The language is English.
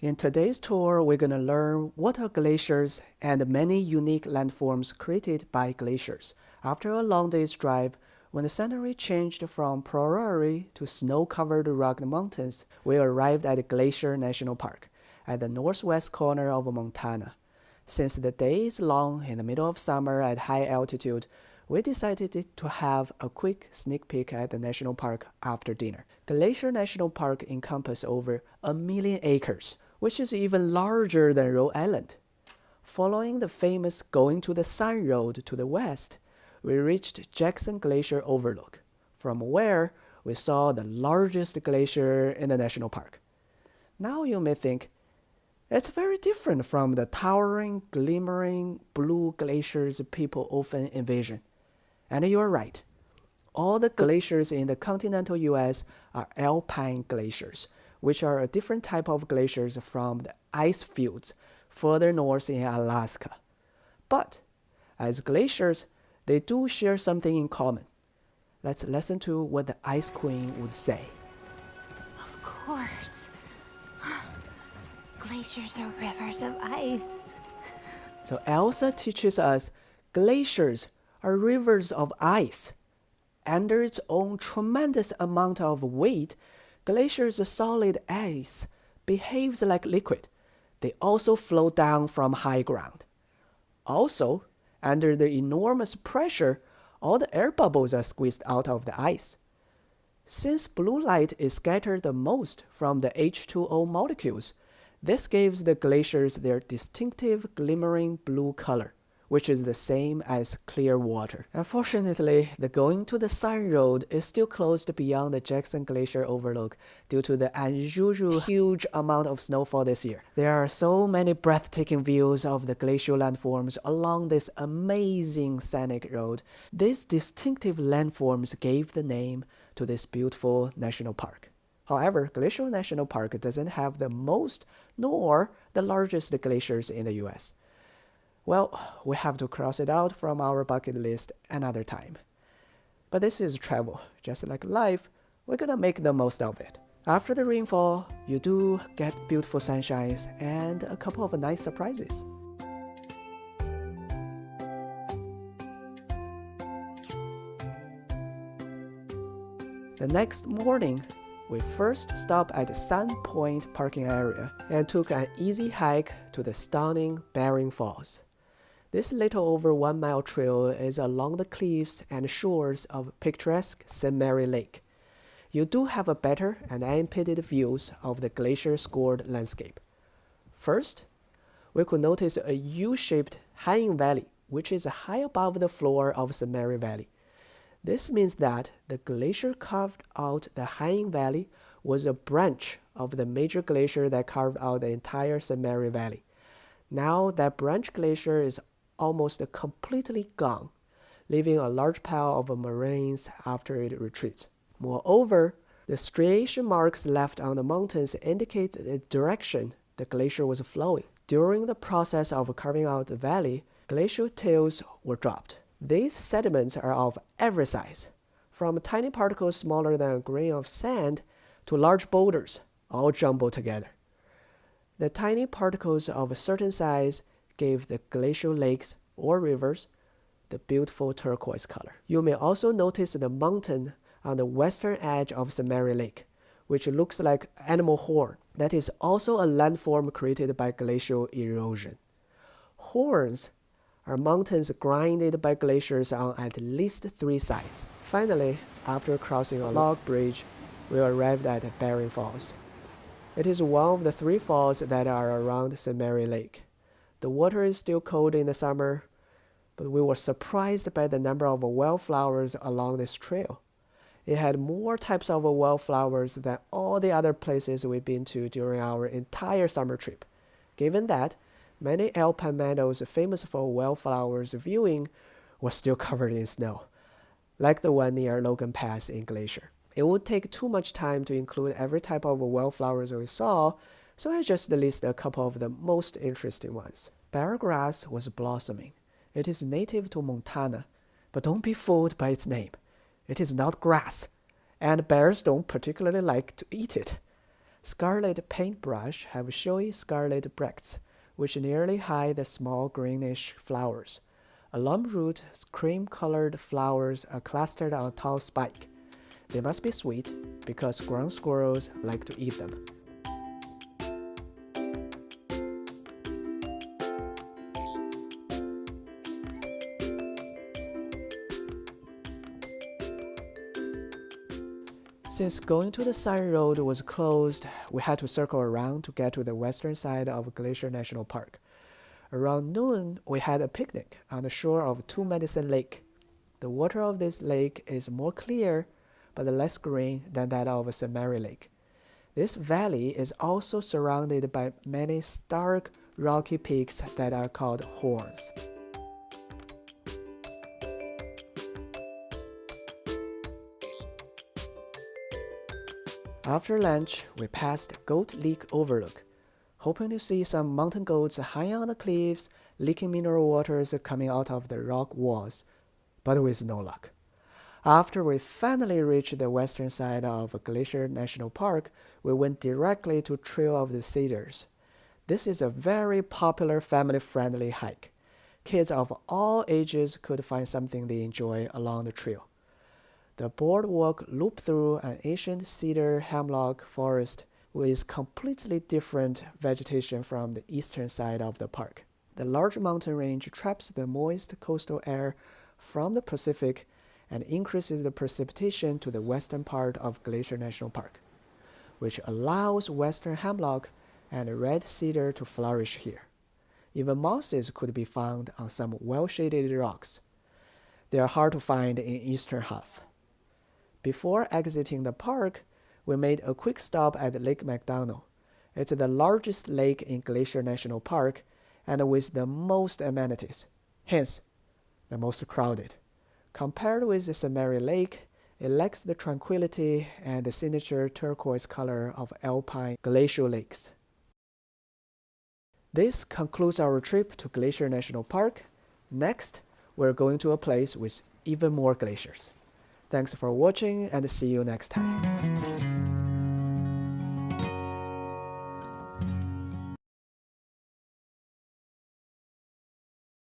In today's tour, we're going to learn what are glaciers and many unique landforms created by glaciers. After a long day's drive, when the scenery changed from prairie to snow-covered rugged mountains, we arrived at Glacier National Park, at the northwest corner of Montana. Since the day is long in the middle of summer at high altitude, we decided to have a quick sneak peek at the national park after dinner. Glacier National Park encompasses over 1 million acres, which is even larger than Rhode Island. Following the famous Going to the Sun Road to the west, we reached Jackson Glacier Overlook, from where we saw the largest glacier in the national park. Now you may think, it's very different from the towering, glimmering blue glaciers people often envision. And you're right. All the glaciers in the continental US are alpine glaciers, which are a different type of glaciers from the ice fields further north in Alaska. But as glaciers, they do share something in common. Let's listen to what the Ice Queen would say. Of course. Glaciers are rivers of ice. So Elsa teaches us glaciers are rivers of ice. Under its own tremendous amount of weight, glaciers' solid ice behaves like liquid. They also flow down from high ground. Also, under the enormous pressure, all the air bubbles are squeezed out of the ice. Since blue light is scattered the most from the H2O molecules, this gives the glaciers their distinctive glimmering blue color, which is the same as clear water. Unfortunately, the Going to the Sun Road is still closed beyond the Jackson Glacier Overlook due to the unusual huge amount of snowfall this year. There are so many breathtaking views of the glacial landforms along this amazing scenic road. These distinctive landforms gave the name to this beautiful national park. However, Glacier National Park doesn't have the most nor the largest glaciers in the US. Well, we have to cross it out from our bucket list another time. But this is travel. Just like life, we're gonna make the most of it. After the rainfall, you do get beautiful sunshines and a couple of nice surprises. The next morning, we first stopped at the Sun Point parking area and took an easy hike to the stunning Bering Falls. This little over 1 mile trail is along the cliffs and shores of picturesque St. Mary Lake. You do have a better and unimpeded views of the glacier-scored landscape. First, we could notice a U-shaped hanging valley, which is high above the floor of St. Mary Valley. This means that the glacier carved out the hanging valley was a branch of the major glacier that carved out the entire St. Mary Valley. Now that branch glacier is almost completely gone, leaving a large pile of moraines after it retreats. Moreover, the striation marks left on the mountains indicate the direction the glacier was flowing. During the process of carving out the valley, glacial tails were dropped. These sediments are of every size, from tiny particles smaller than a grain of sand to large boulders, all jumbled together. The tiny particles of a certain size gave the glacial lakes or rivers the beautiful turquoise color. You may also notice the mountain on the western edge of St. Mary Lake, which looks like animal horn. That is also a landform created by glacial erosion. Horns are mountains grinded by glaciers on at least 3 sides. Finally, after crossing a log bridge, we arrived at Bering Falls. It is one of the 3 falls that are around St. Mary Lake. The water is still cold in the summer, but we were surprised by the number of wildflowers along this trail. It had more types of wildflowers than all the other places we've been to during our entire summer trip. Given that, many alpine meadows famous for wildflowers viewing were still covered in snow, like the one near Logan Pass in Glacier. It would take too much time to include every type of wildflowers we saw, so I just listed a couple of the most interesting ones. Bear grass was blossoming. It is native to Montana, but don't be fooled by its name. It is not grass, and bears don't particularly like to eat it. Scarlet paintbrush have showy scarlet bracts, which nearly hide the small greenish flowers. Alum root cream-colored flowers are clustered on a tall spike. They must be sweet because ground squirrels like to eat them. Since going to the side road was closed, we had to circle around to get to the western side of Glacier National Park. Around noon, we had a picnic on the shore of Two Medicine Lake. The water of this lake is more clear, but less green than that of St. Mary Lake. This valley is also surrounded by many stark, rocky peaks that are called horns. After lunch, we passed Goat Lake Overlook, hoping to see some mountain goats high on the cliffs, licking mineral waters coming out of the rock walls, but with no luck. After we finally reached the western side of Glacier National Park, we went directly to Trail of the Cedars. This is a very popular family-friendly hike. Kids of all ages could find something they enjoy along the trail. The boardwalk looped through an ancient cedar hemlock forest with completely different vegetation from the eastern side of the park. The large mountain range traps the moist coastal air from the Pacific and increases the precipitation to the western part of Glacier National Park, which allows western hemlock and red cedar to flourish here. Even mosses could be found on some well-shaded rocks. They are hard to find in eastern half. Before exiting the park, we made a quick stop at Lake McDonald. It's the largest lake in Glacier National Park and with the most amenities, hence the most crowded. Compared with the St. Mary Lake, it lacks the tranquility and the signature turquoise color of alpine glacial lakes. This concludes our trip to Glacier National Park. Next, we're going to a place with even more glaciers. Thanks for watching and see you next time.